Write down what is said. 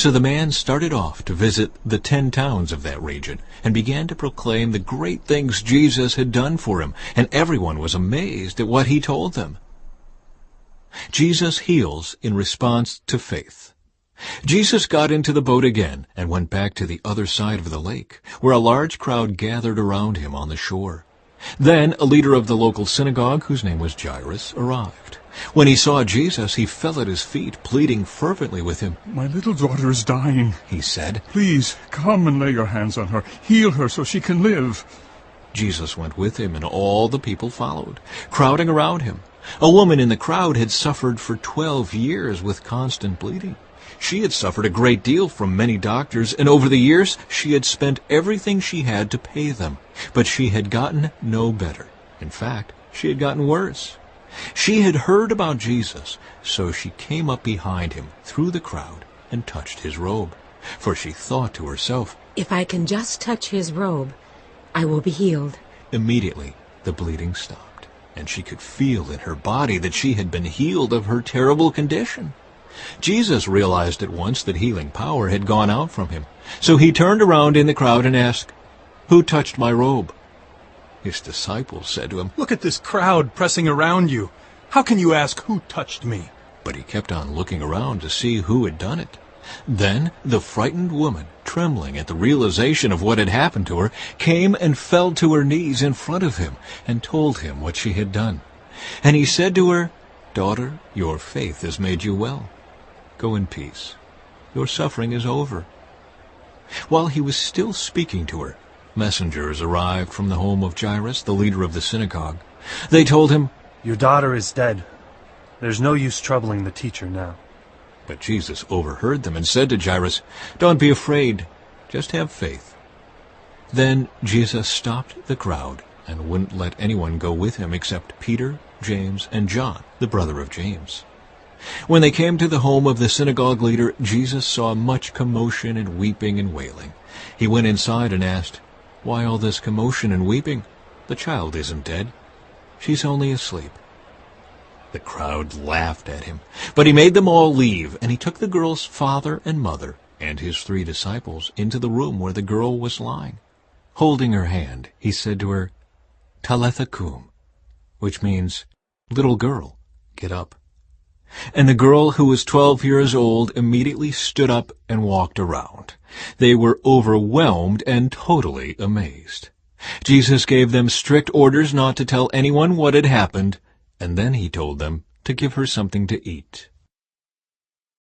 So the man started off to visit the 10 towns of that region and began to proclaim the great things Jesus had done for him, and everyone was amazed at what he told them. Jesus heals in response to faith. Jesus got into the boat again and went back to the other side of the lake, where a large crowd gathered around him on the shore. Then a leader of the local synagogue, whose name was Jairus, arrived. When he saw Jesus, he fell at his feet, pleading fervently with him. "My little daughter is dying," he said. "Please, come and lay your hands on her. Heal her so she can live." Jesus went with him, and all the people followed, crowding around him. A woman in the crowd had suffered for 12 years with constant bleeding. She had suffered a great deal from many doctors, and over the years she had spent everything she had to pay them. But she had gotten no better. In fact, she had gotten worse. She had heard about Jesus, so she came up behind him through the crowd and touched his robe. For she thought to herself, "If I can just touch his robe, I will be healed." Immediately the bleeding stopped, and she could feel in her body that she had been healed of her terrible condition. Jesus realized at once that healing power had gone out from him. So he turned around in the crowd and asked, "Who touched my robe?" His disciples said to him, "Look at this crowd pressing around you. How can you ask who touched me?" But he kept on looking around to see who had done it. Then the frightened woman, trembling at the realization of what had happened to her, came and fell to her knees in front of him and told him what she had done. And he said to her, "Daughter, your faith has made you well. Go in peace. Your suffering is over." While he was still speaking to her, messengers arrived from the home of Jairus, the leader of the synagogue. They told him, "Your daughter is dead. There's no use troubling the teacher now." But Jesus overheard them and said to Jairus, "Don't be afraid. Just have faith." Then Jesus stopped the crowd and wouldn't let anyone go with him except Peter, James, and John, the brother of James. When they came to the home of the synagogue leader, Jesus saw much commotion and weeping and wailing. He went inside and asked, "Why all this commotion and weeping? The child isn't dead. She's only asleep." The crowd laughed at him, but he made them all leave, and he took the girl's father and mother and his 3 disciples into the room where the girl was lying. Holding her hand, he said to her, "Talitha cum," which means, "Little girl, get up." And the girl, who was 12 years old, immediately stood up and walked around. They were overwhelmed and totally amazed. Jesus gave them strict orders not to tell anyone what had happened, and then he told them to give her something to eat.